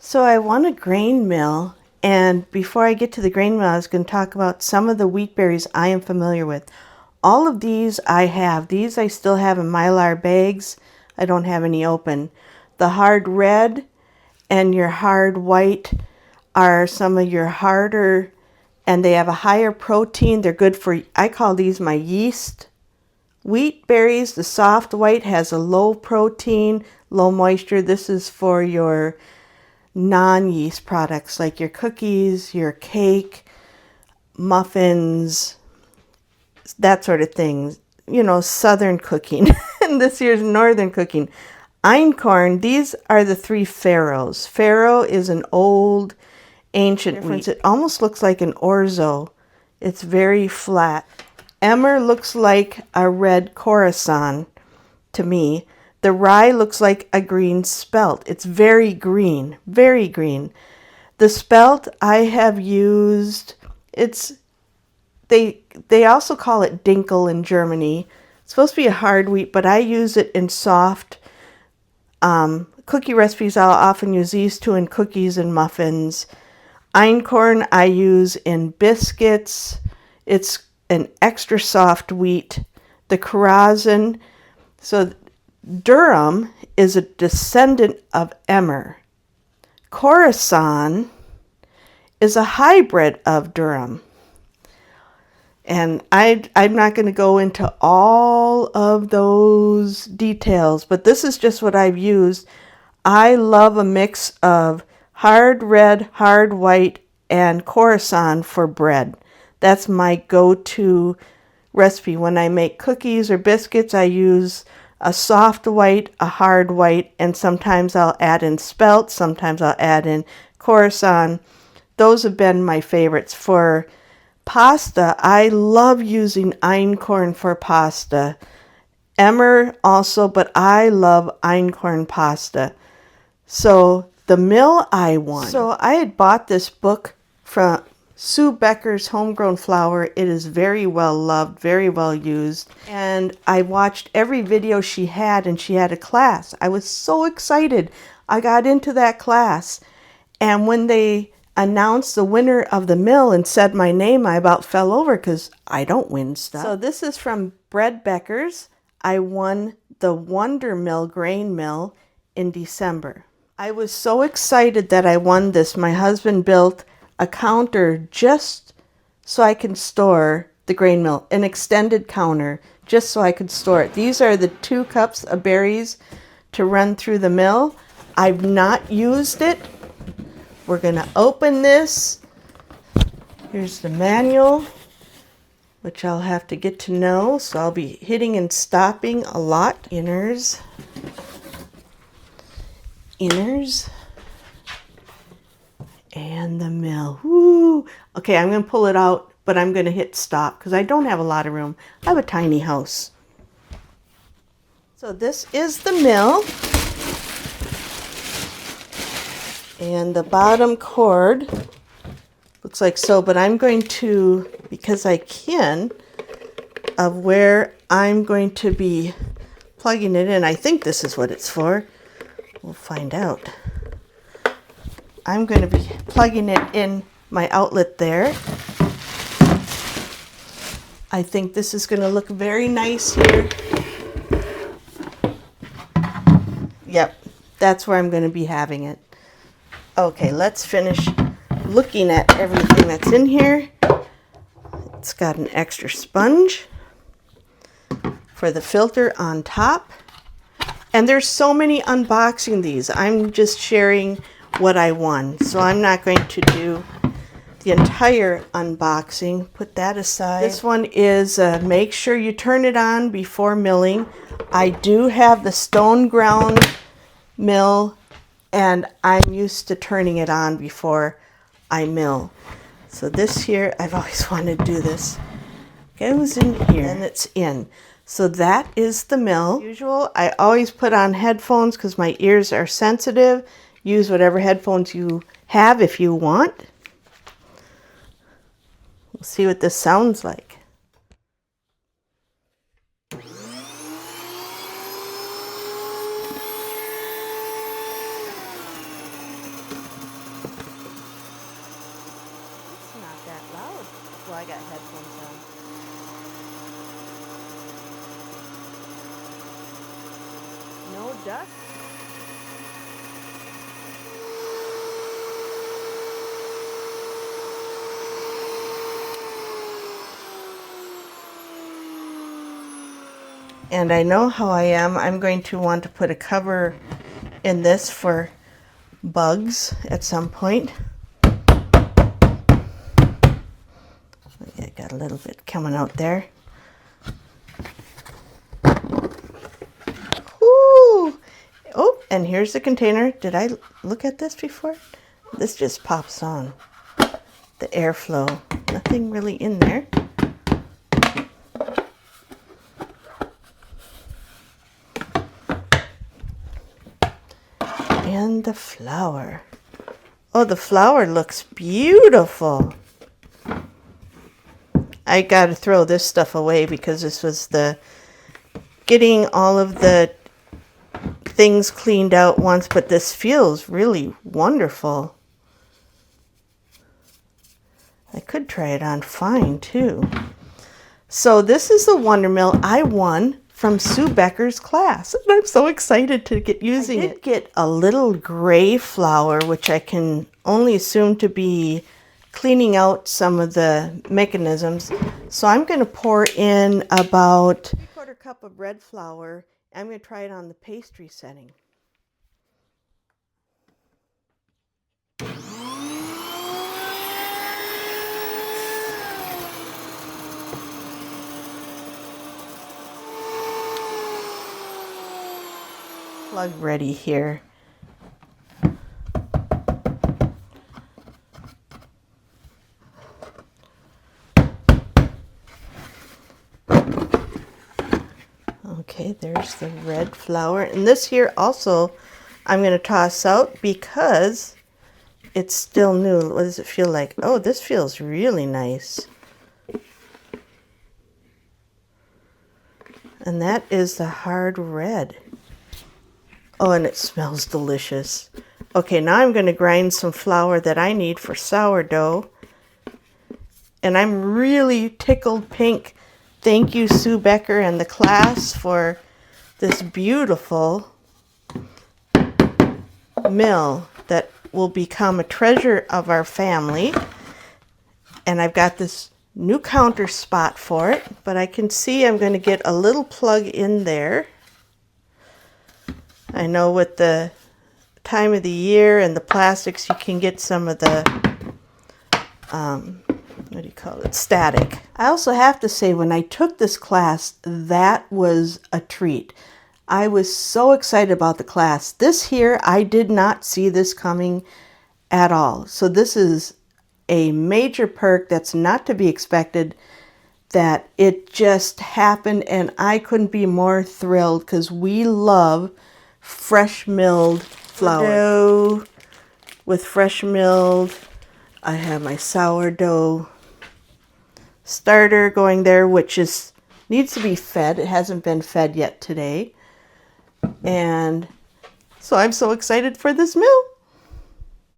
So I want a grain mill, and before I get to the grain mill, I was going to talk about some of the wheat berries I am familiar with. All of these I have. These I still have in Mylar bags. I don't have any open. The hard red and your hard white are some of your harder, and they have a higher protein. They're good for, I call these my yeast wheat berries. The soft white has a low protein, low moisture. This is for your non-yeast products like your cookies, your cake, muffins, that sort of thing. You know, southern cooking. And this year's northern cooking. Einkorn, these are the three farrows. Farrow is an old, ancient wheat. It almost looks like an orzo. It's very flat. Emmer looks like a red Khorasan to me. The rye looks like a green spelt. It's very green, very green. The spelt I have used, they also call it Dinkel in Germany. It's supposed to be a hard wheat, but I use it in soft cookie recipes. I'll often use these two in cookies and muffins. Einkorn I use in biscuits. It's an extra soft wheat. The Khorasan, so Durum is a descendant of Emmer. Khorasan is a hybrid of Durum. And I'm not going to go into all of those details, but this is just what I've used. I love a mix of hard red, hard white, and Khorasan for bread. That's my go-to recipe. When I make cookies or biscuits, I use a soft white, a hard white, and sometimes I'll add in spelt, sometimes I'll add in Khorasan. Those have been my favorites. For pasta, I love using Einkorn for pasta. Emmer also, but I love Einkorn pasta. So the mill I won. So I had bought this book from Sue Becker's Homegrown Flour. It is very well loved, very well used. And I watched every video she had, and she had a class. I was so excited. I got into that class. And when they announced the winner of the mill and said my name, I about fell over because I don't win stuff. So this is from Bread Becker's. I won the WonderMill grain mill in December. I was so excited that I won this. My husband built a counter just so I can store the grain mill, an extended counter just so I could store it. These are the 2 cups of berries to run through the mill. I've not used it. We're going to open this. Here's the manual, which I'll have to get to know, so I'll be hitting and stopping a lot. Inners. And the mill. Woo! Okay, I'm going to pull it out, but I'm going to hit stop because I don't have a lot of room. I have a tiny house. So this is the mill. And the bottom cord looks like so, but I'm going to, because I can, of where I'm going to be plugging it in. I think this is what it's for. We'll find out. I'm going to be plugging it in my outlet there. I think this is going to look very nice here. Yep, that's where I'm going to be having it. Okay, let's finish looking at everything that's in here. It's got an extra sponge for the filter on top. And there's so many unboxing these. I'm just sharing what I won. So I'm not going to do the entire unboxing. Put that aside. This one is make sure you turn it on before milling. I do have the stone ground mill, and I'm used to turning it on before I mill. So this here, I've always wanted to do this. Goes in here and it's in. So that is the mill. As usual, I always put on headphones because my ears are sensitive. Use whatever headphones you have if you want. We'll see what this sounds like. got headphones on. No dust. And I know how I am. I'm going to want to put a cover in this for bugs at some point. I got a little bit coming out there. Ooh. Oh, and here's the container. Did I look at this before? This just pops on. The airflow. Nothing really in there. And the flower. Oh, the flower looks beautiful. I got to throw this stuff away because this was the getting all of the things cleaned out once, but this feels really wonderful. I could try it on fine too. So this is the WonderMill I won from Sue Becker's class, and I'm so excited to get using it. I did get a little gray flower, which I can only assume to be cleaning out some of the mechanisms. So I'm going to pour in about 3/4 cup of red flour. I'm going to try it on the pastry setting. Plug ready here. Okay, there's the red flour. And this here also I'm going to toss out because it's still new. What does it feel like? Oh, this feels really nice. And that is the hard red. Oh, and it smells delicious. Okay, now I'm going to grind some flour that I need for sourdough. And I'm really tickled pink. Thank you, Sue Becker and the class, for this beautiful mill that will become a treasure of our family. And I've got this new counter spot for it, but I can see I'm going to get a little plug in there. I know with the time of the year and the plastics, you can get some of the, what do you call it, static. I also have to say, when I took this class, that was a treat. I was so excited about the class. This here, I did not see this coming at all. So this is a major perk that's not to be expected, that it just happened, and I couldn't be more thrilled because we love fresh milled flour. With fresh milled, I have my sourdough starter going there, which needs to be fed. It hasn't been fed yet today. And so I'm so excited for this mill.